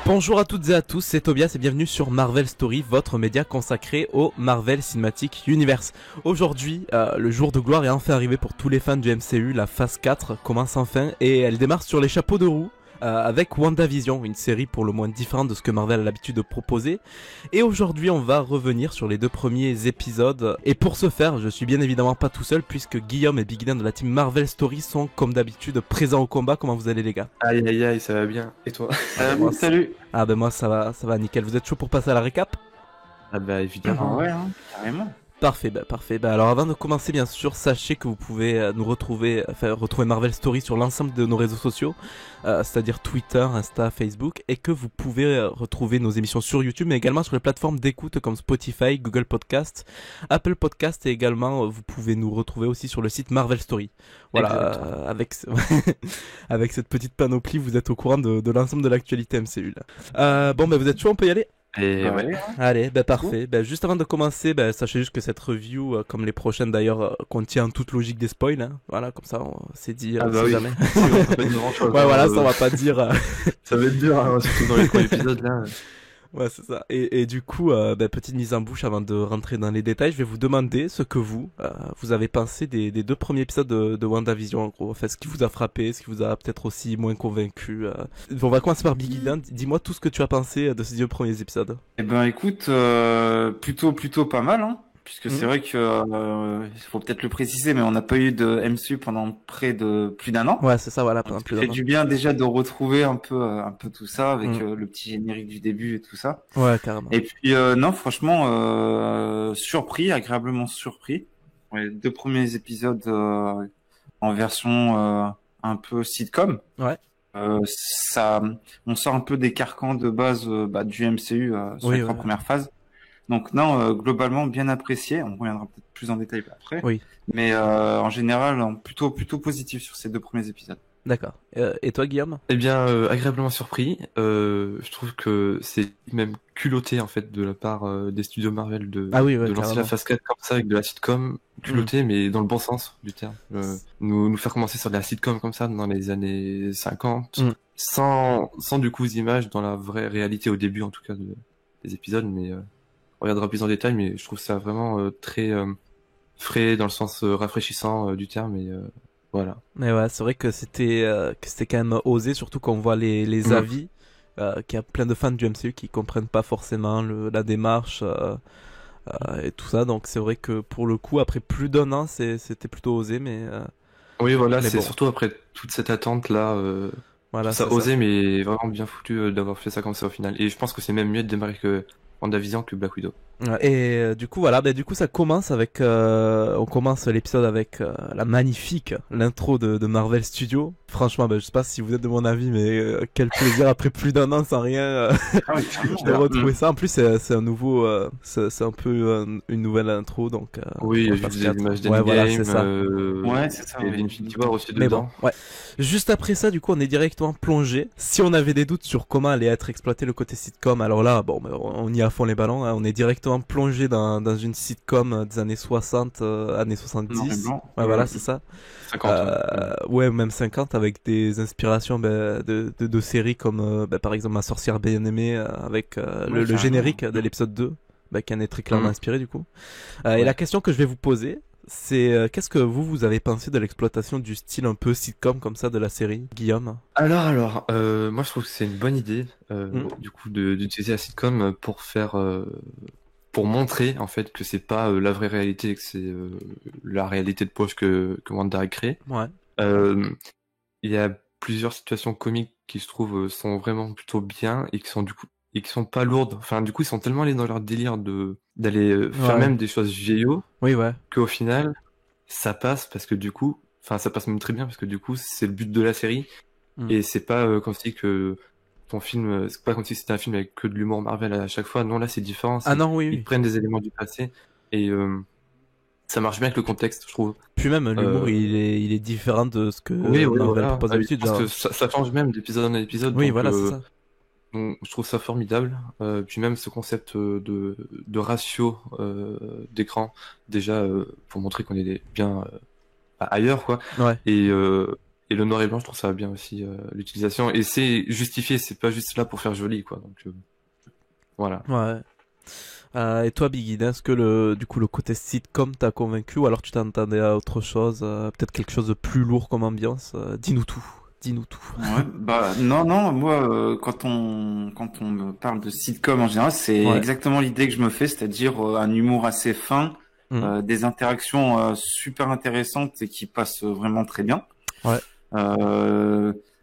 Bonjour à toutes et à tous, c'est Tobias et bienvenue sur Marvel Story, votre média consacré au Marvel Cinematic Universe. Aujourd'hui, le jour de gloire est enfin arrivé pour tous les fans du MCU, la phase 4 commence enfin et elle démarre sur les chapeaux de roue. Avec WandaVision, une série pour le moins différente de ce que Marvel a l'habitude de proposer. Et aujourd'hui, on va revenir sur les 2 premiers épisodes. Et pour ce faire, je suis bien évidemment pas tout seul, puisque Guillaume et Big Dan de la team Marvel Story sont, comme d'habitude, présents au combat. Comment vous allez, les gars? Aïe aïe aïe, ça va bien. Et toi? Salut. Ah ben moi ça va nickel. Vous êtes chaud pour passer à la récap? Ah bah évidemment. Ouais, carrément. Parfait. Alors avant de commencer, bien sûr, sachez que vous pouvez nous retrouver Marvel Story sur l'ensemble de nos réseaux sociaux, c'est-à-dire Twitter, Insta, Facebook, et que vous pouvez retrouver nos émissions sur YouTube, mais également sur les plateformes d'écoute comme Spotify, Google Podcast, Apple Podcast, et également vous pouvez nous retrouver aussi sur le site Marvel Story. Voilà, avec cette petite panoplie, vous êtes au courant de l'ensemble de l'actualité MCU là. Bon, vous êtes chaud, on peut y aller? Et ouais. Allez, parfait. Juste avant de commencer, sachez juste que cette review, comme les prochaines d'ailleurs, contient toute logique des spoils. Hein. Voilà, comme ça, c'est dit, bah oui. jamais. Ouais, voilà, ça on va pas dire. Ça va être dur, hein, surtout dans les premiers épisodes là. Ouais, c'est ça. Et du coup, petite mise en bouche avant de rentrer dans les détails, je vais vous demander ce que vous avez pensé des 2 premiers épisodes de WandaVision, en gros. Enfin, ce qui vous a frappé, ce qui vous a peut-être aussi moins convaincu. On va commencer par Biggie Dan. Dis-moi tout ce que tu as pensé de ces 2 premiers épisodes. Eh ben, écoute, plutôt pas mal, hein. Puisque c'est vrai que, il faut peut-être le préciser, mais on n'a pas eu de MCU pendant près de plus d'un an. Ouais, c'est ça, voilà, pendant Donc, plus ça d'un fait an. du bien déjà de retrouver un peu tout ça avec le petit générique du début et tout ça. Ouais, carrément. Et puis, non, franchement, agréablement surpris. Ouais, 2 premiers épisodes en version un peu sitcom. Ouais. On sort un peu des carcans de base du MCU sur les 3 premières phases. Donc non, globalement bien apprécié. On reviendra peut-être plus en détail après. Oui. Mais en général, plutôt positif sur ces 2 premiers épisodes. D'accord. Et toi, Guillaume? Eh bien, agréablement surpris. Je trouve que c'est même culotté en fait de la part des studios Marvel de lancer la phase 4 comme ça avec de la sitcom culotté, mais dans le bon sens du terme. Nous faire commencer sur de la sitcom comme ça dans les années 50, sans du coup images dans la vraie réalité au début en tout cas des épisodes, mais on reviendra plus en détail, mais je trouve ça vraiment très frais dans le sens rafraîchissant du terme, et voilà. Mais ouais, c'est vrai que c'était quand même osé, surtout quand on voit les avis, qu'il y a plein de fans du MCU qui comprennent pas forcément la démarche et tout ça, donc c'est vrai que pour le coup, après plus d'un an, c'était plutôt osé, mais... oui, voilà, c'est bon. surtout après toute cette attente-là, voilà, ça osé, mais vraiment bien foutu d'avoir fait ça comme ça au final. Et je pense que c'est même mieux de démarrer que WandaVision que Black Widow. Et du coup voilà, du coup ça commence avec on commence l'épisode avec la magnifique l'intro de Marvel Studios. Franchement, je sais pas si vous êtes de mon avis, mais quel plaisir après plus d'un an sans rien de retrouver ça. En plus c'est un nouveau, c'est un peu une nouvelle intro, donc oui, il y a juste des images d'Endgame, ouais, voilà, c'est ça. Ouais, c'est ça. Il y a Infinity War aussi Mais dedans. bon, ouais. Juste après ça, du coup, on est directement plongé. Si on avait des doutes sur comment allait être exploité le côté sitcom, alors là, on y a à fond les ballons. Hein. On est directement plongé dans une sitcom des années 60, années 70. Ouais, voilà, c'est ça. 50. Ouais, même 50, avec des inspirations de séries comme, par exemple, Ma sorcière bien-aimée, avec le générique de l'épisode 2, qui en est très clairement inspiré, du coup. Et la question que je vais vous poser, c'est qu'est-ce que vous avez pensé de l'exploitation du style un peu sitcom comme ça de la série, Guillaume? Alors, moi je trouve que c'est une bonne idée du coup d'utiliser la sitcom pour montrer en fait que c'est pas la vraie réalité, que c'est la réalité de poche que Wanda a créée. Ouais. Il y a plusieurs situations comiques qui je trouve sont vraiment plutôt bien et qui sont pas lourdes. Enfin, du coup, ils sont tellement allés dans leur délire d'aller faire même des choses vieillots. Oui, ouais. Qu'au final, ça passe parce que du coup, enfin, ça passe même très bien parce que du coup, c'est le but de la série et c'est pas comme si que ton film, c'est pas comme si c'était un film avec que de l'humour Marvel à chaque fois. Non, là, c'est différent. Ah non, oui. Ils prennent des éléments du passé et ça marche bien avec le contexte, je trouve. Puis même l'humour, il est différent de ce que Marvel propose d'habitude. Parce que ça change même d'épisode en épisode. Oui, donc, voilà, c'est ça. Donc, je trouve ça formidable. Puis même ce concept de ratio d'écran, déjà pour montrer qu'on est bien ailleurs, quoi. Ouais. Et Et le noir et blanc, je trouve ça bien aussi, l'utilisation. Et c'est justifié, c'est pas juste là pour faire joli, quoi. Donc, voilà. Ouais. Et toi, Biggie, est-ce que du coup, le côté sitcom t'a convaincu ou alors tu t'attendais à autre chose, peut-être quelque chose de plus lourd comme ambiance? Dis-nous tout. Dis-nous tout. Ouais, bah non, moi quand on me parle de sitcom en général, c'est exactement l'idée que je me fais, c'est-à-dire un humour assez fin, des interactions super intéressantes et qui passent vraiment très bien. Ouais.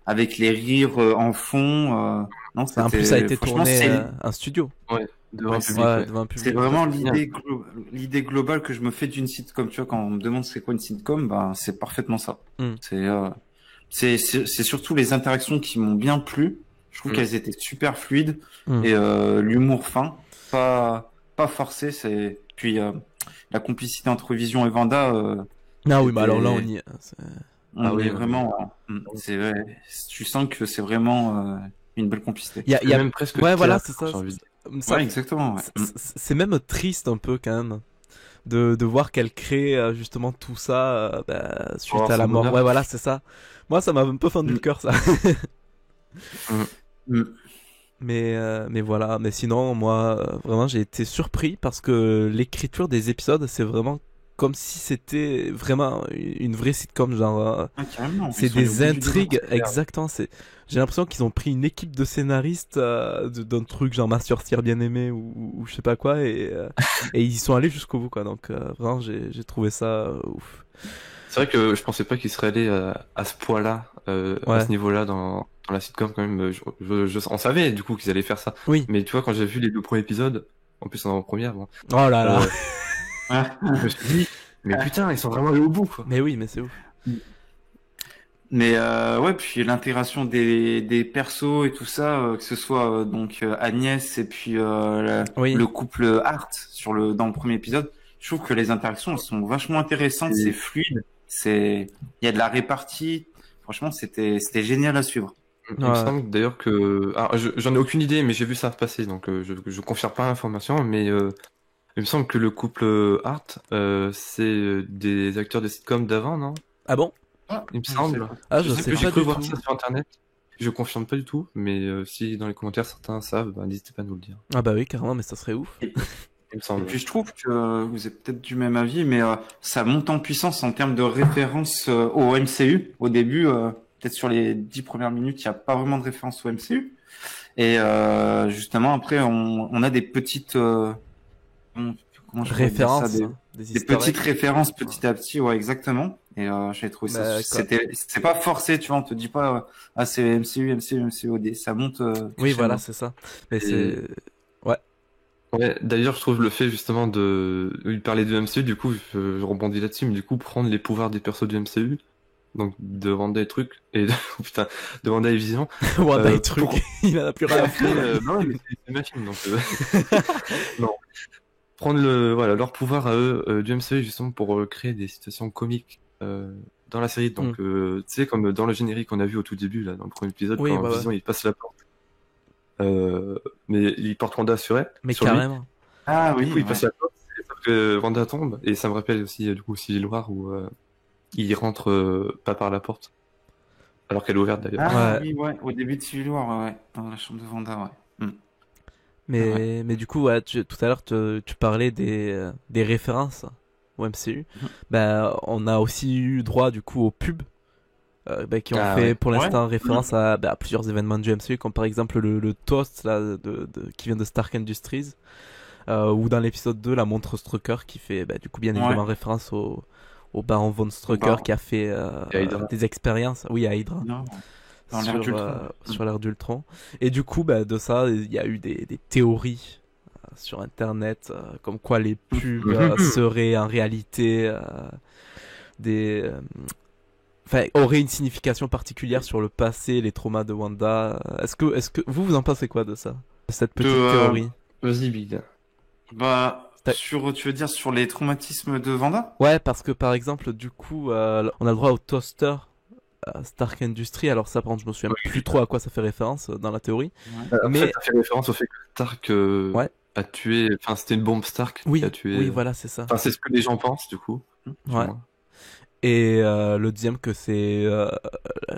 Avec les rires en fond. Non, en plus, ça a été tourné un studio. Ouais. Devant un public. C'est vraiment l'idée globale que je me fais d'une sitcom. Tu vois, quand on me demande c'est quoi une sitcom, bah c'est parfaitement ça. C'est surtout les interactions qui m'ont bien plu. Je trouve qu'elles étaient super fluides et l'humour fin, pas forcé. Puis la complicité entre Vision et Vanda. Oui, mais alors là on y est. On est vraiment. C'est vrai. Tu sens que c'est vraiment une belle complicité. Il y a même presque. Ouais, voilà, c'est ça. Ouais, exactement. C'est même triste un peu quand même de voir qu'elle crée justement tout ça suite à la mort. Ouais, voilà, c'est ça. Moi, ça m'a un peu fendu le cœur, ça. Mais voilà. Mais sinon, moi, vraiment, j'ai été surpris parce que l'écriture des épisodes, c'est vraiment comme si c'était vraiment une vraie sitcom, genre. C'est des intrigues, exactement. J'ai l'impression qu'ils ont pris une équipe de scénaristes d'un truc genre Ma sorcière bien aimée ou je sais pas quoi et ils sont allés jusqu'au bout, quoi. Donc vraiment, j'ai trouvé ça ouf. C'est vrai que je pensais pas qu'ils seraient allés à ce point-là, à ce niveau-là dans la sitcom quand même. On savait du coup qu'ils allaient faire ça. Oui. Mais tu vois, quand j'ai vu les 2 premiers épisodes, en plus en première, bon. Oh là là. Je me suis dit, mais putain, ils sont vraiment allés au bout, quoi. Mais oui, mais c'est ouf. Mais ouais, puis l'intégration des persos et tout ça, que ce soit donc Agnès et puis le couple Hart dans le premier épisode, je trouve que les interactions elles sont vachement intéressantes, c'est fluide, il y a de la répartie. Franchement, c'était génial à suivre. Il me semble d'ailleurs que j'en ai aucune idée, mais j'ai vu ça passer, donc je confirme pas l'information, mais il me semble que le couple Hart, c'est des acteurs de sitcom d'avant, non? Ah bon? Il me semble. Je sais pas. J'ai cru voir ça sur internet. Je confirme pas du tout, mais si dans les commentaires certains savent, n'hésitez pas à nous le dire. Ah bah oui, carrément, mais ça serait ouf. Il me semble. Et puis je trouve que vous êtes peut-être du même avis, mais ça monte en puissance en termes de référence au MCU. Au début, peut-être sur les 10 premières minutes, il n'y a pas vraiment de référence au MCU. Et justement, après, on a des petites références, des petites références petit à petit, ouais, exactement. Et j'ai trouvé ça, c'est pas forcé, tu vois, on te dit pas c'est MCU, ça monte. Oui, voilà, c'est ça. Mais c'est ouais, d'ailleurs, je trouve le fait justement de lui parler du MCU, du coup, je rebondis là-dessus, mais du coup, prendre les pouvoirs des persos du MCU, donc de Wanda et trucs, et de Wanda et Vision. Wanda et trucs, il en a plus rien à faire. Non, mais c'est une machine, donc non. Prendre leur pouvoir à eux du MCU justement pour créer des situations comiques dans la série. Donc tu sais, comme dans le générique qu'on a vu au tout début là, dans le premier épisode, quand Vision il passe la porte, mais il porte Wanda sur elle. Mais carrément. Lui. Ah oui. Du coup, il passe la porte, sauf que Wanda tombe, et ça me rappelle aussi du coup Civil War où il rentre pas par la porte, alors qu'elle est ouverte d'ailleurs. Ah oui, ouais, au début de Civil War, ouais, dans la chambre de Wanda, ouais. Mais du coup, tout à l'heure, tu parlais des références au MCU. On a aussi eu droit du coup aux pubs qui ont fait pour l'instant référence à plusieurs événements du MCU, comme par exemple le toast là, qui vient de Stark Industries, ou dans l'épisode 2, la montre Strucker qui fait du coup bien évidemment référence au baron von Strucker qui a fait des expériences. Oui, à Hydra. Sur l'ère d'Ultron. Et du coup, de ça, il y a eu des théories sur Internet, comme quoi les pubs seraient en réalité auraient une signification particulière sur le passé, les traumas de Wanda. Est-ce que vous en pensez quoi de ça, de cette petite théorie? Vas-y, Big. Tu veux dire sur les traumatismes de Wanda? Ouais, parce que par exemple, du coup, on a le droit au toaster Stark Industries. Alors ça, par contre, je me souviens plus trop à quoi ça fait référence dans la théorie. Mais ça fait référence au fait que Stark a tué. Enfin, c'était une bombe Stark qui a tué. Oui, voilà, c'est ça. Enfin, c'est ce que les gens pensent, du coup. Ouais. Et le deuxième que c'est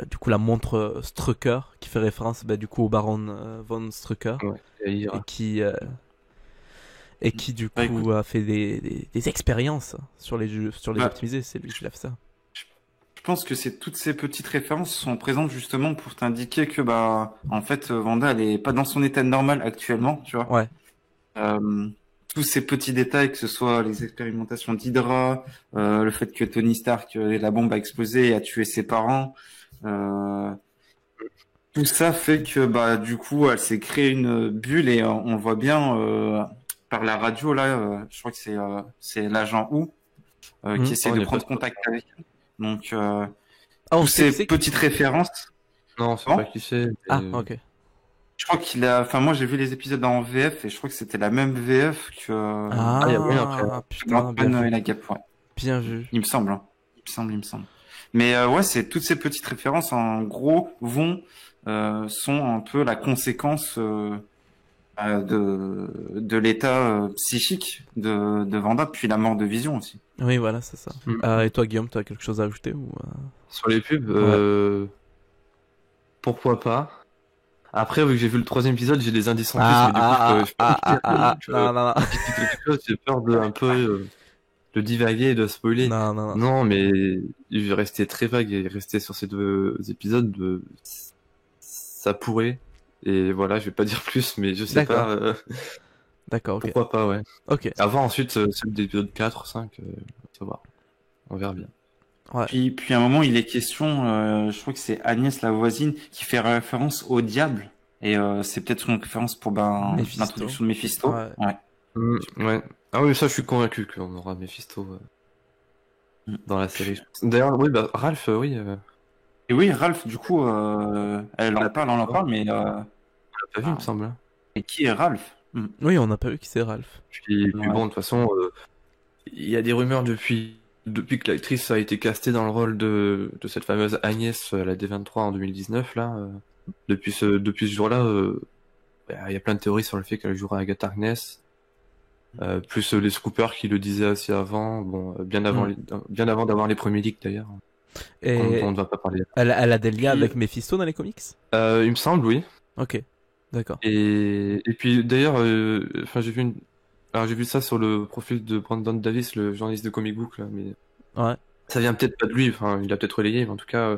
du coup la montre Strucker qui fait référence du coup au baron von Strucker et qui du coup a fait des expériences sur les jeux, sur les optimisés. C'est lui qui l'a fait ça. Je pense que c'est toutes ces petites références sont présentes justement pour t'indiquer que en fait Wanda elle est pas dans son état normal actuellement, tu vois. Ouais. Tous ces petits détails, que ce soit les expérimentations d'Hydra, le fait que Tony Stark, la bombe a explosé et a tué ses parents, tout ça fait que du coup elle s'est créée une bulle et on le voit bien par la radio là. Je crois que c'est l'agent Wu qui essaie de prendre contact avec elle. Donc toutes ces petites références. Non, c'est pas qui c'est. Ah ok. Je crois qu'il a. Enfin, moi, j'ai vu les épisodes en VF et je crois que c'était la même VF que. Il y a moyen après. Putain, bien vu. Et la Gap, ouais. Bien vu. Il me semble. Hein. Il me semble. Mais ouais, c'est toutes ces petites références en gros sont un peu la conséquence de l'état psychique de Wanda depuis la mort de Vision aussi. Oui, voilà, c'est ça. Et toi, Guillaume, tu as quelque chose à ajouter ou Sur les pubs, pourquoi pas. Après, vu que j'ai vu le 3e épisode, j'ai des indices en plus, mais du coup, j'ai peur de un peu de divaguer et de spoiler. Non, mais je vais rester très vague et rester sur ces 2 épisodes. Ça pourrait. Et voilà, je vais pas dire plus, mais je sais pas. D'accord, ok. Pourquoi pas, ouais. Ok. Avant, ensuite, celle d'épisode 4, 5, ça va. On verra bien. Ouais. Puis à un moment, il est question, je crois que c'est Agnès la voisine qui fait référence au diable. Et c'est peut-être une référence pour l'introduction de Mephisto. Ouais. Ouais. Ah oui, ça, je suis convaincu qu'on aura Mephisto dans la série. D'ailleurs, oui, Ralph, oui. Et oui, Ralph, du coup, elle en parle, mais... On l'a pas vu, il me semble. Et qui est Ralph? Oui, on n'a pas vu qui c'est Ralph. Puis bon, de toute façon, il y a des rumeurs depuis que l'actrice a été castée dans le rôle de cette fameuse Agnès à la D23 en 2019, là. Depuis ce jour-là, il y a plein de théories sur le fait qu'elle jouera Agatha Harkness. Plus les scoopers qui le disaient aussi avant, bien avant d'avoir les premiers leaks d'ailleurs. Et on ne va pas parler. Elle a des liens avec Mephisto dans les comics? Il me semble, oui. Ok, d'accord. Et puis d'ailleurs, j'ai vu ça sur le profil de Brandon Davis, le journaliste de comic book là, mais ça vient peut-être pas de lui. Enfin, il a peut-être relayé, mais en tout cas,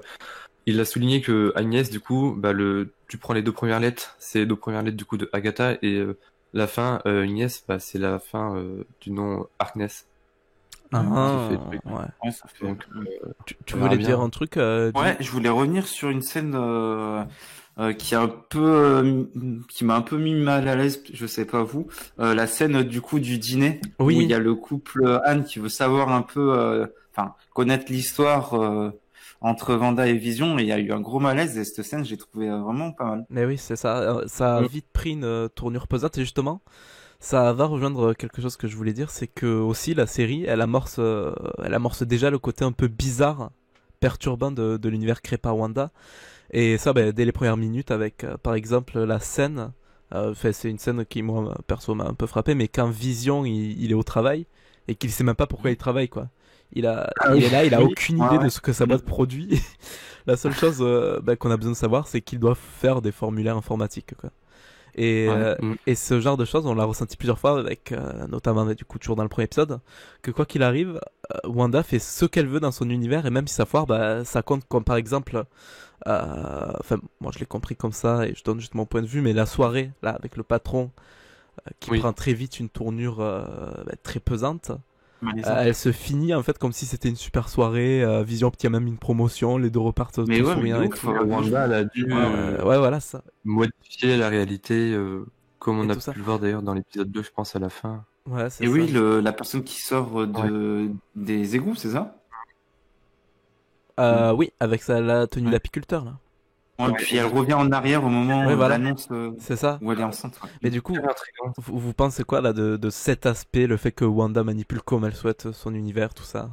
il a souligné que Agnès, du coup, tu prends les 2 premières lettres, c'est les 2 premières lettres du coup de Agatha et la fin Agnès, c'est la fin du nom Harkness. Donc, tu voulais dire un truc Ouais, je voulais revenir sur une scène qui m'a un peu mis mal à l'aise, je sais pas vous, la scène du coup du dîner où il y a le couple Anne qui veut savoir un peu, connaître l'histoire entre Wanda et Vision, et il y a eu un gros malaise et cette scène j'ai trouvé vraiment pas mal. Mais oui, c'est ça, ça a vite pris une tournure pesante et justement ça va rejoindre quelque chose que je voulais dire, c'est que aussi la série, elle amorce déjà le côté un peu bizarre, perturbant de l'univers créé par Wanda. Et ça, dès les premières minutes, avec par exemple la scène, c'est une scène qui moi perso m'a un peu frappé, mais quand Vision il est au travail et qu'il sait même pas pourquoi il travaille quoi. Il est là, il a aucune idée de ce que sa boîte produit. La seule chose qu'on a besoin de savoir, c'est qu'il doit faire des formulaires informatiques quoi. Et ce genre de choses, on l'a ressenti plusieurs fois avec, notamment du coup toujours dans le premier épisode, que quoi qu'il arrive, Wanda fait ce qu'elle veut dans son univers et même si ça foire, ça compte comme par exemple, moi je l'ai compris comme ça et je donne juste mon point de vue, mais la soirée là avec le patron qui prend très vite une tournure très pesante. Elle se finit en fait comme si c'était une super soirée. Vision obtient même une promotion, les 2 repartent tout souriants et tout. Wanda elle a dû voilà ça. modifier la réalité comme on a pu le voir d'ailleurs dans l'épisode 2 je pense à la fin. Ouais, et oui, la personne qui sort des égouts, c'est ça? Oui, avec la tenue d'apiculteur là. Ouais, puis elle revient en arrière au moment où l'annonce c'est ça. où elle est enceinte. Mais du coup, vous pensez quoi là de cet aspect, le fait que Wanda manipule comme elle souhaite son univers, tout ça?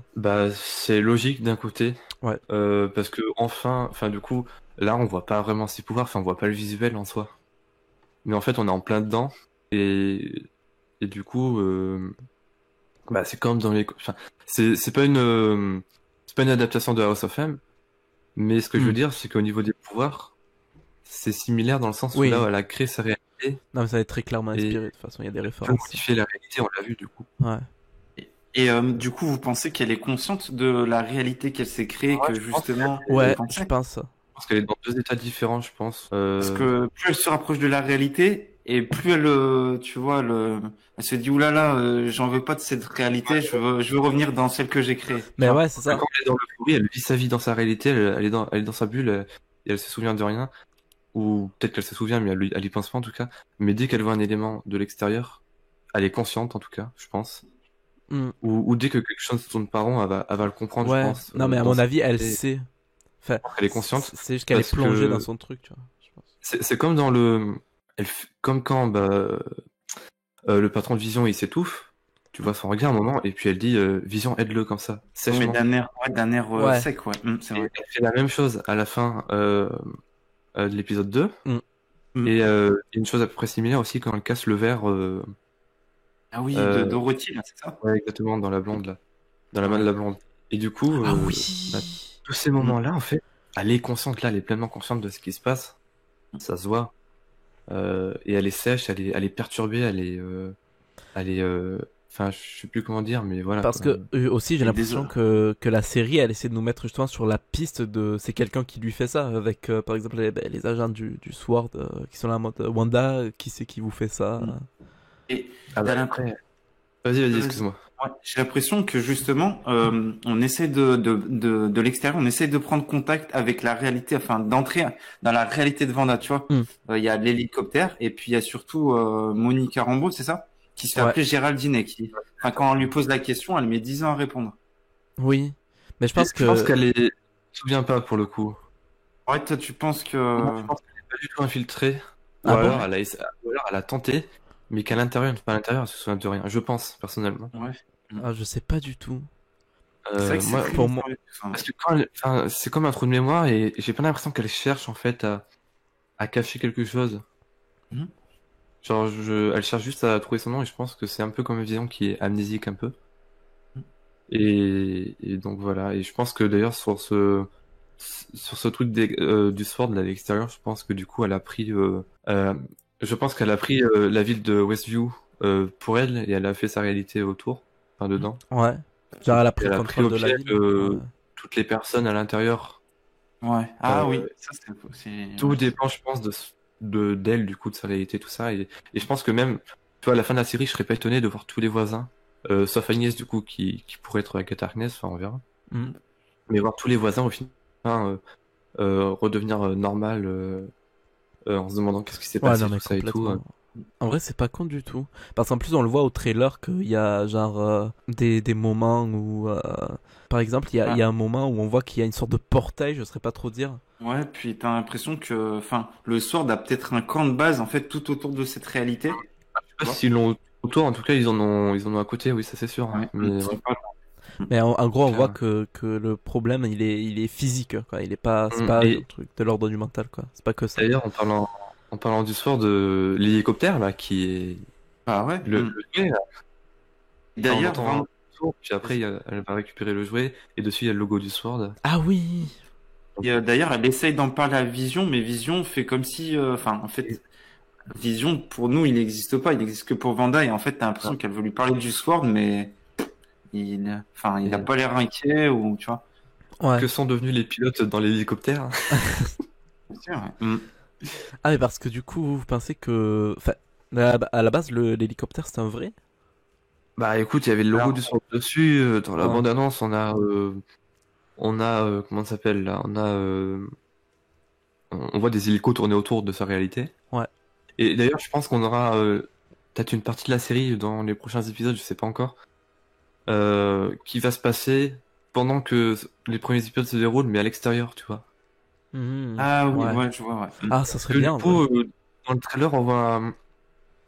C'est logique d'un côté, parce que du coup, là on voit pas vraiment ses pouvoirs, on voit pas le visuel en soi. Mais en fait, on est en plein dedans et du coup, c'est comme dans les, c'est pas une c'est pas une adaptation de House of M, mais ce que je veux dire, c'est qu'au niveau des pouvoirs, c'est similaire dans le sens où là, elle a créé sa réalité. Non, mais ça va être très clairement inspiré, de toute façon, il y a des références. Pour modifier la réalité, on l'a vu, du coup. Ouais. Et du coup, vous pensez qu'elle est consciente de la réalité qu'elle s'est créée, que justement... Ouais, je pense ça. Je pense qu'elle est dans deux états différents, je pense. Parce que plus elle se rapproche de la réalité, et plus elle, tu vois, elle se dit, oulala, j'en veux pas de cette réalité, je veux revenir dans celle que j'ai créée. Mais ouais, c'est ça. Quand elle est dans l'euphorie, elle vit sa vie dans sa réalité, elle est dans sa bulle, et elle se souvient de rien. Ou peut-être qu'elle se souvient, mais elle y pense pas en tout cas. Mais dès qu'elle voit un élément de l'extérieur, elle est consciente en tout cas, je pense. Ou dès que quelque chose tourne pas rond, elle va le comprendre, je pense. Non, mais à mon avis, elle sait. Enfin, elle est consciente. C'est juste qu'elle est plongée dans son truc, tu vois. C'est comme dans comme quand le patron de Vision il s'étouffe, tu vois son regard un moment, et puis elle dit Vision, aide-le comme ça. Mais d'un air sec, ouais. C'est vrai. Elle fait la même chose à la fin de l'épisode 2. Et une chose à peu près similaire aussi quand elle casse le verre. Ah oui, de Dorothy, là, c'est ça? Ouais, exactement, dans la blonde, là. Dans la main de la blonde. Et du coup, tous ces moments-là, en fait, elle est consciente, là, elle est pleinement consciente de ce qui se passe. Ça se voit. Et elle est sèche, elle est perturbée, elle est enfin, je sais plus comment dire, mais voilà. Parce que aussi, j'ai l'impression que la série, elle essaie de nous mettre justement sur la piste de c'est quelqu'un qui lui fait ça, avec par exemple les agents du SWORD qui sont là en mode Wanda, qui c'est qui vous fait ça? Et après, vas-y, excuse-moi. Ouais, j'ai l'impression que justement, on essaie de l'extérieur, on essaie de prendre contact avec la réalité, enfin d'entrer dans la réalité de Wanda, tu vois. Il y a l'hélicoptère et puis il y a surtout Monica Rambeau, c'est ça? Qui se fait appeler Géraldine et qui, enfin, quand on lui pose la question, elle met 10 ans à répondre. Oui, mais je pense qu'elle est... se souvient pas pour le coup. Ouais, toi tu penses que... Non, je pense qu'elle n'est pas du tout infiltrée. Ou alors elle a tenté, mais qu'à l'intérieur, elle se souvient de rien. Je pense, personnellement. Ouais. Ah, je sais pas du tout. Pour moi, parce que c'est comme un trou de mémoire et j'ai pas l'impression qu'elle cherche en fait à cacher quelque chose. Genre, elle cherche juste à trouver son nom et je pense que c'est un peu comme une Vision qui est amnésique un peu. Et donc voilà. Et je pense que d'ailleurs sur ce truc du SWORD là, à l'extérieur, je pense que du coup elle a pris, je pense qu'elle a pris la ville de Westview pour elle et elle a fait sa réalité autour, enfin dedans. Ouais. Genre elle a pris le contrôle de la ville. Toutes les personnes à l'intérieur. Ouais. Ah oui. Ça, tout dépend, je pense, d'elle, du coup, de sa réalité, tout ça. Et je pense que même, tu vois, à la fin de la série, je serais pas étonné de voir tous les voisins, sauf Agnès, du coup, qui pourrait être Agatha Harkness, enfin, on verra. Mais voir tous les voisins, au final, redevenir normal, en se demandant qu'est-ce qui s'est passé, tout ça et tout. En vrai, c'est pas con du tout. Parce qu'en plus, on le voit au trailer qu'il y a genre des moments où, par exemple, il y a un moment où on voit qu'il y a une sorte de portail, je saurais pas trop dire. Ouais, puis t'as l'impression que, enfin, le SWORD a peut-être un camp de base en fait tout autour de cette réalité. Je sais pas s'ils l'ont autour, en tout cas, ils en ont à côté, oui, ça c'est sûr. Ouais, mais en gros, on voit que le problème, il est physique, quoi. Il est pas, c'est pas un truc de l'ordre du mental, quoi. C'est pas que ça. D'ailleurs, en parlant du SWORD, de l'hélicoptère là, qui est le jouet. Là. D'ailleurs, puis après, elle va récupérer le jouet et dessus il y a le logo du SWORD. Ah oui. D'ailleurs, elle essaye d'en parler à Vision, mais Vision fait comme si, en fait, Vision pour nous, il n'existe pas, il n'existe que pour Wanda. Et en fait, t'as l'impression qu'elle veut lui parler du SWORD, mais il a pas l'air inquiet ou tu vois. Ouais. Que sont devenus les pilotes dans l'hélicoptère? C'est sûr. Ah mais parce que du coup, vous pensez que, enfin, à la base, l'hélicoptère c'est un vrai? Bah écoute, il y avait le logo du SWORD dessus. Dans la bande-annonce, on a comment ça s'appelle là? On voit des hélicos tourner autour de sa réalité. Ouais. Et d'ailleurs, je pense qu'on aura peut-être une partie de la série dans les prochains épisodes, je sais pas encore, qui va se passer pendant que les premiers épisodes se déroulent, mais à l'extérieur, tu vois. Ah oui, ouais, je vois, ouais. Ah, ça serait bien. Du coup, dans le trailer, on voit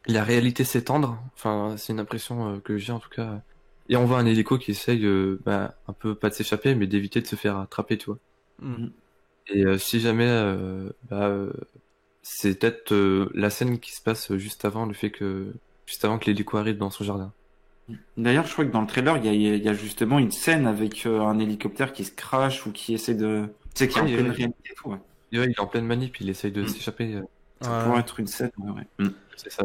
la réalité s'étendre. Enfin, c'est une impression que j'ai en tout cas. Et on voit un hélico qui essaye, un peu pas de s'échapper, mais d'éviter de se faire attraper, tu vois. Et si jamais, c'est peut-être la scène qui se passe juste avant que l'hélico arrive dans son jardin. D'ailleurs, je crois que dans le trailer, il y a justement une scène avec un hélicoptère qui se crache ou qui essaie de... Tu sais, qui est en pleine réalité et tout, ouais. Il est en pleine manip, il essaye de s'échapper. Ça pourrait être une scène, ouais. C'est ça.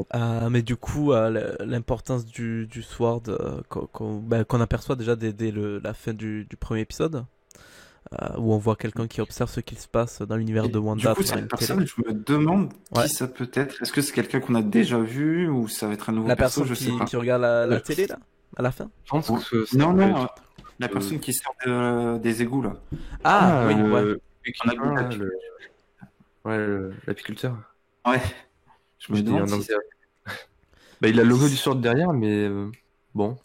Mais du coup, l'importance du sword qu'on aperçoit déjà dès la fin du premier épisode, où on voit quelqu'un qui observe ce qui se passe dans l'univers de Wanda. Du coup, cette personne, je me demande qui ça peut être. Est-ce que c'est quelqu'un qu'on a déjà vu ou ça va être un nouveau perso? Je sais pas. Qui regarde la télé là, à la fin. Je pense que non, la personne qui sort des égouts là. Oui, ouais. L'apiculteur. Ouais. Je me demande. Il a le logo du sword derrière, mais bon.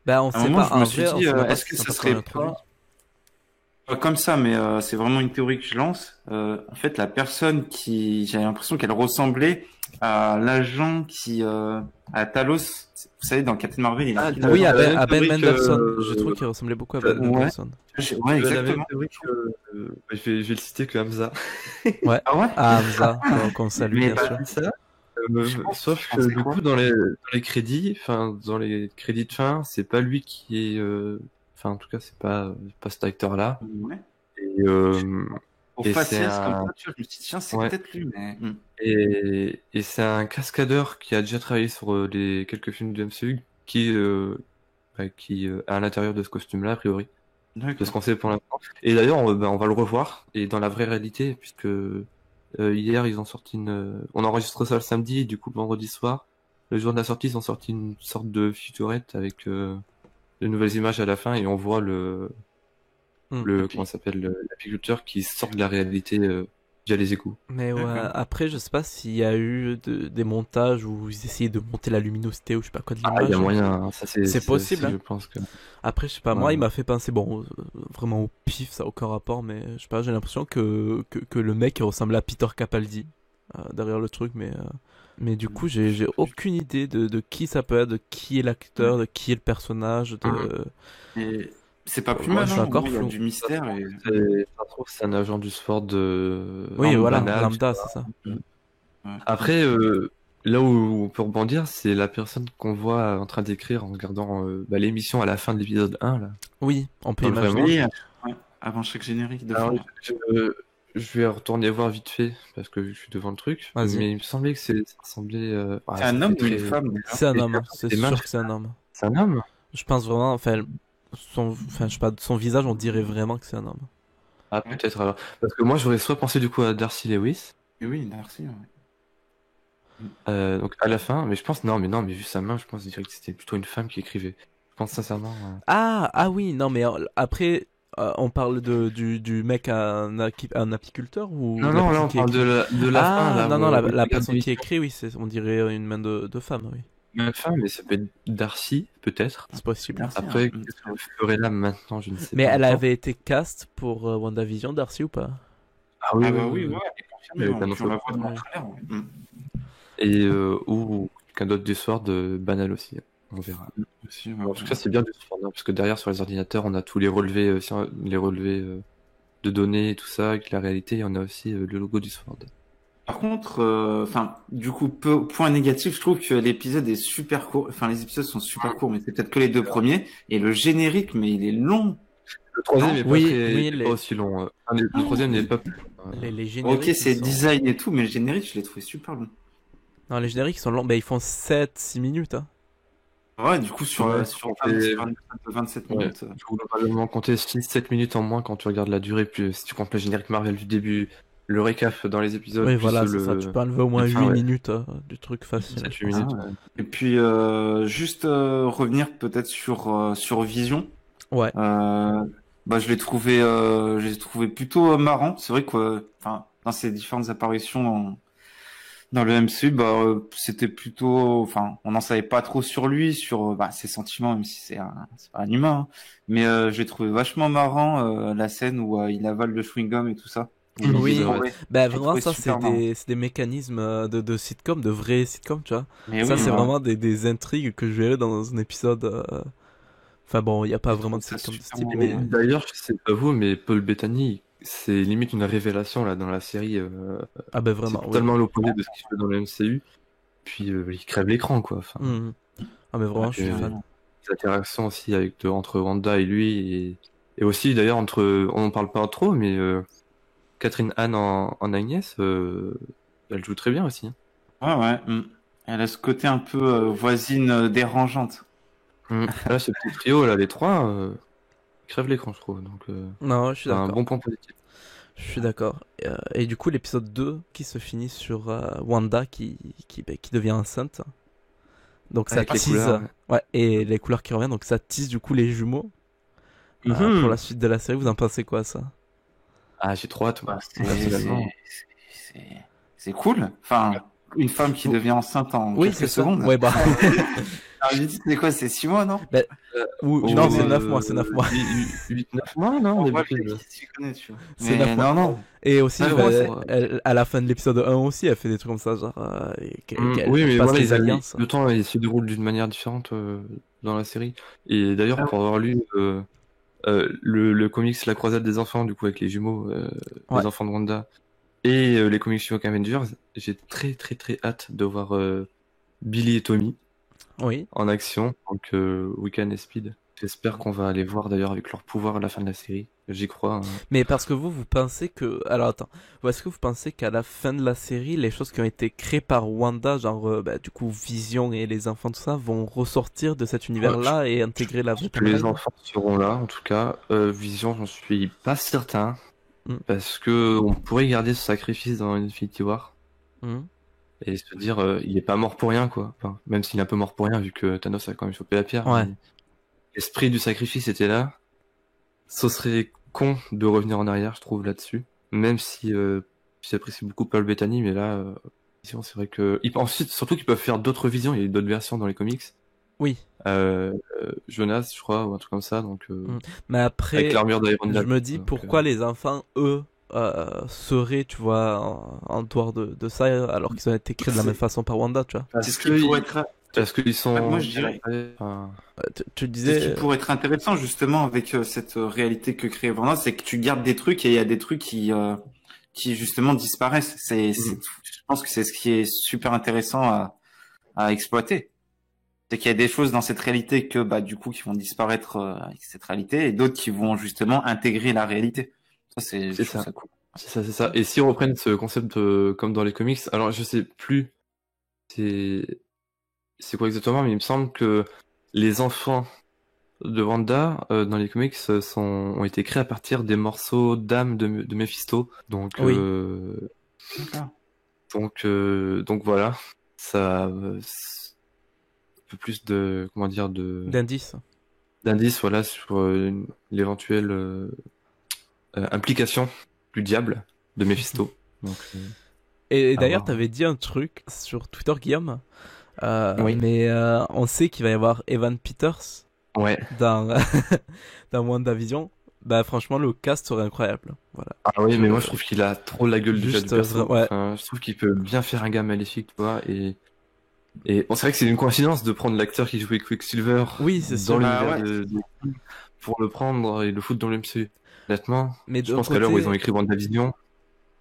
On sait pas. Je me suis dit, est-ce que ça serait pas comme ça, mais c'est vraiment une théorie que je lance. En fait, la personne j'avais l'impression qu'elle ressemblait à l'agent à Talos. Vous savez, dans Captain Marvel, il a oui, à Ben Mendelsohn. Je trouve qu'il ressemblait beaucoup à Ben Mendelsohn. Ouais, exactement. Je vais le citer que Hamza. Ouais. Ah ouais? Hamza, qu'on salue bien sûr. Sauf que du coup, dans les crédits, dans les crédits de fin, c'est pas lui qui est. En tout cas, c'est pas cet acteur-là. Ouais. Et, au faciès, comme ça, je me suis dit, tiens, c'est peut-être lui, mais. Et c'est un cascadeur qui a déjà travaillé sur quelques films du MCU qui est à l'intérieur de ce costume-là, a priori. C'est ce qu'on sait pour l'instant. Et d'ailleurs, on va le revoir. Et dans la vraie réalité, puisque hier, ils ont sorti on enregistre ça le samedi, et du coup, le vendredi soir, le jour de la sortie, ils ont sorti une sorte de featurette avec de nouvelles images à la fin, et on voit comment s'appelle, l'apiculteur qui sort de la réalité via les égouts. Mais après, je sais pas s'il y a eu des montages où ils essayaient de monter la luminosité ou je sais pas quoi de l'image. Il y a moyen, ça c'est possible. Aussi, je pense que... Après, je sais pas, moi il m'a fait penser, vraiment au pif, ça n'a aucun rapport, mais je sais pas, j'ai l'impression que le mec il ressemble à Peter Capaldi derrière le truc, mais du coup j'ai aucune idée de qui ça peut être, de qui est l'acteur, de qui est le personnage, Et c'est pas plus mal, c'est encore flou. Il y a du mystère. Ça trouve c'est un agent du sport de... Oui, voilà, lambda, c'est ça. Après, là où on peut rebondir, c'est la personne qu'on voit en train d'écrire en regardant l'émission à la fin de l'épisode 1, là. Oui, on peut imaginer. Avant chaque générique de fin. Je vais retourner voir vite fait, parce que je suis devant le truc. Mais il me semblait que ça ressemblait... c'est un homme ou une femme? C'est un homme, c'est sûr que c'est un homme. C'est un homme? Je pense vraiment, je sais pas, son visage, on dirait vraiment que c'est un homme. Ah, peut-être alors. Parce que moi, j'aurais soit pensé du coup à Darcy Lewis. Et oui, Darcy, donc à la fin, mais je pense, non, mais vu sa main, je pense que c'était plutôt une femme qui écrivait. Je pense sincèrement. Ah oui, non, mais après, on parle du mec un apiculteur ou non, là on parle de la fin. Là, non, la personne qui écrit, oui, on dirait une main de femme, oui. Une femme, mais ça peut être Darcy, peut-être. C'est possible. Darcy, après, qu'est-ce qu'on ferait là maintenant, je ne sais mais pas. Mais elle avait été cast pour WandaVision, Darcy, ou pas? Ah oui, oui, elle est confirmée. Et ou quelqu'un d'autre du soir de Banal aussi. On verra. En tout cas, c'est bien du soir, parce que derrière, sur les ordinateurs, on a tous les relevés, de données et tout ça, avec la réalité, on a aussi le logo du Sword. Par contre, du coup, point négatif, je trouve que l'épisode est super court. Enfin, les épisodes sont super courts, mais c'est peut-être que les deux premiers. Et le générique, mais il est long. Le troisième n'est pas aussi long. Le troisième n'est pas plus long. Les génériques. Ok, c'est design et tout, mais le générique, je l'ai trouvé super long. Non, les génériques sont longs. Ils font 7-6 minutes. Hein. Ouais, du coup, sur un épisode de 27 minutes. Tu peux probablement compter 6-7 minutes en moins quand tu regardes la durée, puis si tu comptes le générique Marvel du début, le récap dans les épisodes. Oui, voilà, c'est ça. Tu peux enlever au moins 8 minutes du truc facile. 7, 8 minutes. Et puis, juste revenir peut-être sur Vision. Ouais. Je l'ai trouvé plutôt marrant. C'est vrai que, dans ses différentes apparitions dans le MCU, c'était plutôt, on n'en savait pas trop sur lui, sur ses sentiments, même si c'est pas un humain. Hein. Mais je l'ai trouvé vachement marrant la scène où il avale le chewing-gum et tout ça. Oui, vraiment ça c'est des mécanismes de sitcom, de vrais sitcoms, tu vois. Mais ça c'est vraiment des intrigues que je verrais dans un épisode. Enfin bon, il n'y a pas vraiment de sitcom de ce type. Mais d'ailleurs, je sais pas vous, mais Paul Bettany, c'est limite une révélation là dans la série. Vraiment. C'est totalement l'opposé de ce qu'il fait dans le MCU. Puis il crève l'écran quoi. Ah mais vraiment, je suis fan. des interactions aussi entre Wanda et lui, et aussi d'ailleurs on en parle pas trop, mais Catherine Hahn en Agnès, elle joue très bien aussi. Ouais. Elle a ce côté un peu voisine dérangeante. Là, ce petit trio, là, les trois, crève l'écran, je trouve. Donc, non, je suis d'accord. Un bon point positif. Je suis d'accord. Et du coup, l'épisode 2 qui se finit sur Wanda qui devient enceinte. Donc ça tease. Couleurs, ouais, et les couleurs qui reviennent. Donc ça tease du coup les jumeaux. Pour la suite de la série, vous en pensez quoi, ça? Ah, j'ai trop hâte. C'est cool. Enfin, une femme qui devient enceinte en quelques secondes. Ouais, bah. Alors, j'ai dit, c'est quoi, c'est 6 mois, non? Non, c'est 9 mois, c'est 9 mois. 8-9 mois, non? C'est 9 mois. Non. Et aussi, à la fin de l'épisode 1 aussi, elle fait des trucs comme ça, genre, oui, mais voilà, les alliances. Le temps, il se déroule d'une manière différente dans la série. Et d'ailleurs, pour avoir lu le comics La Croisade des enfants, du coup, avec les jumeaux, les enfants de Wanda, et les comics Young Avengers, j'ai très très très hâte de voir Billy et Tommy en action, donc Wiccan et Speed. J'espère qu'on va aller voir d'ailleurs avec leur pouvoir à la fin de la série. J'y crois. Hein. Mais parce que vous pensez que... Alors attends, est-ce que vous pensez qu'à la fin de la série, les choses qui ont été créées par Wanda, genre du coup Vision et les enfants, tout ça, vont ressortir de cet univers-là et intégrer la vraie timeline? Les enfants seront là, en tout cas. Vision, j'en suis pas certain. Parce que on pourrait garder ce sacrifice dans Infinity War. Et se dire, il est pas mort pour rien, quoi. Enfin, même s'il est un peu mort pour rien, vu que Thanos a quand même chopé la pierre. Ouais. L'esprit du sacrifice était là. Ce serait con de revenir en arrière, je trouve, là-dessus. Même si j'apprécie beaucoup Paul Bettany, mais là, c'est vrai que... Ensuite, surtout qu'ils peuvent faire d'autres visions, il y a d'autres versions dans les comics. Oui. Jonas, je crois, ou un truc comme ça. Donc, mais après, avec l'armure d'Iron Man. Je me dis, pourquoi les enfants, eux, seraient, tu vois, en dehors de ça, alors qu'ils ont été créés de la même façon par Wanda, tu vois. C'est ce qui pourrait être... Parce qu'ils sont... Moi, je dirais... Tu disais... Ce qui pourrait être intéressant, justement, avec cette réalité que crée Wanda, c'est que tu gardes des trucs et il y a des trucs qui justement disparaissent. Je pense que c'est ce qui est super intéressant à exploiter. C'est qu'il y a des choses dans cette réalité que, du coup, qui vont disparaître avec cette réalité et d'autres qui vont justement intégrer la réalité. Ça, c'est ça cool. C'est ça. Et si on reprenne ce concept comme dans les comics, alors je sais plus c'est quoi exactement, mais il me semble que les enfants de Wanda dans les comics ont été créés à partir des morceaux d'âme de Mephisto. Donc, donc voilà, ça un peu plus de d'indices, voilà, sur l'éventuelle implication du diable de Mephisto. Donc, et d'ailleurs, t'avais dit un truc sur Twitter, Guillaume. Mais on sait qu'il va y avoir Evan Peters dans WandaVision. Franchement, le cast serait incroyable. Voilà. Ah oui, mais moi je trouve qu'il a trop la gueule du perso. Enfin, je trouve qu'il peut bien faire un gars maléfique, tu vois. Et bon, c'est vrai que c'est une coïncidence de prendre l'acteur qui jouait Quicksilver dans l'univers pour le prendre et le foutre dans le MCU. Honnêtement, je pense qu'à l'heure où ils ont écrit WandaVision,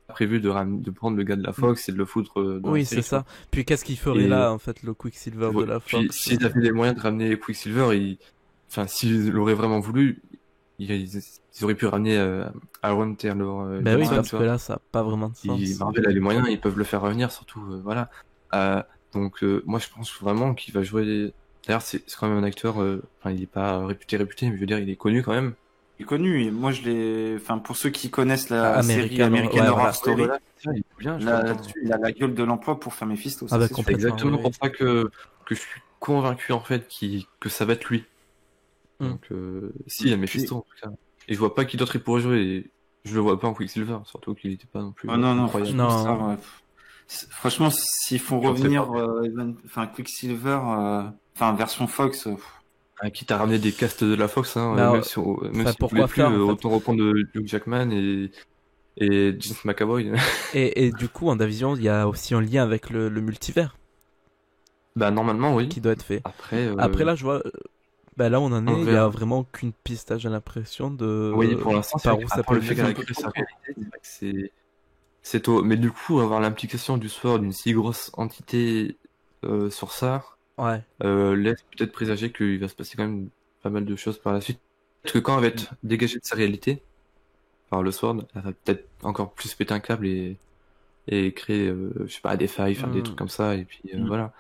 prévu de prendre le gars de la Fox et de le foutre dans la série, c'est ça. Puis qu'est-ce qu'il ferait là, en fait, le Quicksilver de la Fox? S'ils avaient les moyens de ramener Quicksilver, s'ils l'auraient vraiment voulu, ils auraient pu ramener Aaron Taylor. Oui, parce que là, ça n'a pas vraiment de sens. Marvel a les moyens, ils peuvent le faire revenir, surtout, voilà. Donc, moi, je pense vraiment qu'il va jouer... D'ailleurs, c'est quand même un acteur, il est pas réputé, mais je veux dire, il est connu quand même. Il est connu, moi pour ceux qui connaissent la série American Horror Story, il a la gueule de l'emploi pour faire Mephisto. C'est exactement pour ça que je suis convaincu en fait que ça va être lui. Donc il y a Mephisto en tout cas. Et je vois pas qui d'autre il pourrait jouer. Et je le vois pas en Quicksilver, surtout qu'il était pas non plus. Franchement, s'ils font revenir Quicksilver, version Fox. Quitte à ramener des castes de la Fox, même si pourquoi plus, autant reprendre Hugh Jackman et James McAvoy. et du coup, en WandaVision, il y a aussi un lien avec le multivers. Normalement, oui. Qui doit être fait. Après là, je vois... là, on en est, il n'y a vraiment qu'une piste, j'ai l'impression de... Oui, pour l'instant, par où ça peut le fait qu'elle a créé sa réalité, c'est tôt. Mais du coup, avoir l'implication du sort d'une si grosse entité sur ça... laisse peut-être présager qu'il va se passer quand même pas mal de choses par la suite. Parce que quand elle va être dégagée de sa réalité par le Sword, elle va peut-être encore plus péter un câble et créer, je sais pas, des failles, faire des trucs comme ça, et puis voilà.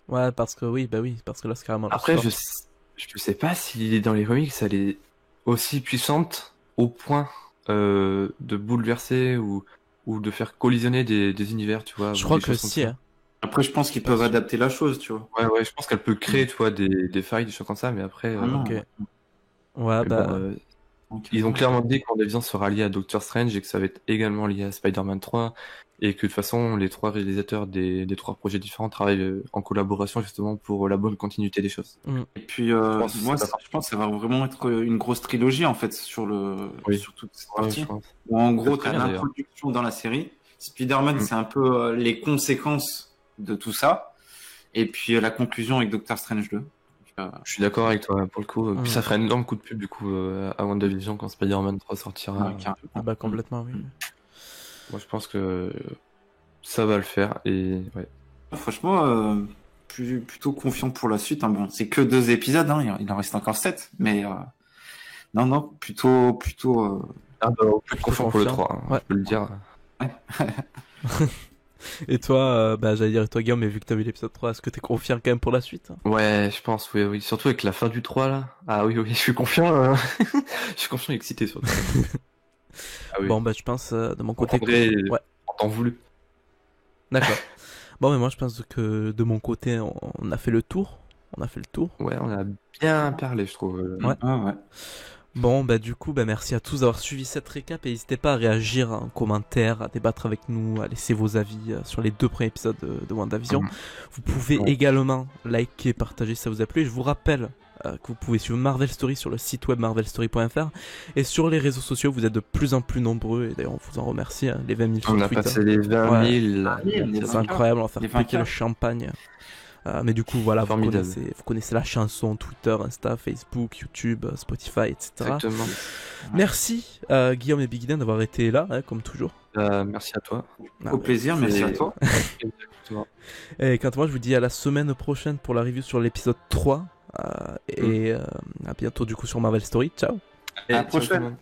Ouais, parce que parce que là c'est carrément. Après, je sais pas si dans les remix elle est aussi puissante au point de bouleverser ou de faire collisionner des univers, tu vois. Je crois que si. Hein. Après, je pense qu'ils peuvent adapter la chose, tu vois. Ouais, je pense qu'elle peut créer, tu vois, des failles, des choses comme ça, mais après. Ok. Ouais, bah. Ils ont clairement dit que WandaVision sera lié à Doctor Strange et que ça va être également lié à Spider-Man 3 et que de toute façon les 3 réalisateurs des 3 projets différents travaillent en collaboration justement pour la bonne continuité des choses. Et puis moi je pense que ça va vraiment être une grosse trilogie en fait sur toute cette partie. En gros, tu as l'introduction dans la série. Spider-Man c'est un peu les conséquences de tout ça et puis la conclusion avec Doctor Strange 2. Je suis d'accord avec toi pour le coup. Puis ça ferait un énorme coup de pub du coup à WandaVision quand Spider-Man 3 sortira. Bah complètement oui. Moi je pense que ça va le faire et ouais. Franchement plutôt confiant pour la suite. Hein. Bon, c'est que 2 épisodes, hein. Il en reste encore 7, mais non plutôt. Plus confiant pour le 3, hein, je peux le dire. Ouais. Et toi, j'allais dire toi Guillaume, mais vu que t'as vu l'épisode 3, est-ce que t'es confiant quand même pour la suite? Ouais, je pense, oui. Surtout avec la fin du 3 là. Ah oui, je suis confiant. Je suis confiant et excité surtout. Oui. Bon, je pense de mon côté. En temps voulu. D'accord. Bon, mais moi je pense que de mon côté, on a fait le tour. Ouais, on a bien parlé, je trouve. Ouais. Bon, du coup, merci à tous d'avoir suivi cette récap et n'hésitez pas à réagir en commentaire, à débattre avec nous, à laisser vos avis sur les 2 premiers épisodes de WandaVision. Vous pouvez également liker, partager si ça vous a plu. Et je vous rappelle que vous pouvez suivre Marvel Story sur le site web marvelstory.fr et sur les réseaux sociaux, vous êtes de plus en plus nombreux et d'ailleurs on vous en remercie, les 20 000 sur Twitter. On a passé les 20 000. C'est incroyable, on va faire péter le champagne. Mais du coup, voilà, vous connaissez la chanson, Twitter, Insta, Facebook, YouTube, Spotify, etc. Exactement. Merci Guillaume et Big Dan d'avoir été là, comme toujours. Merci à toi. Au plaisir, merci à toi. Et quant à moi, je vous dis à la semaine prochaine pour la review sur l'épisode 3. Et à bientôt du coup sur Marvel Story. Ciao. À la prochaine.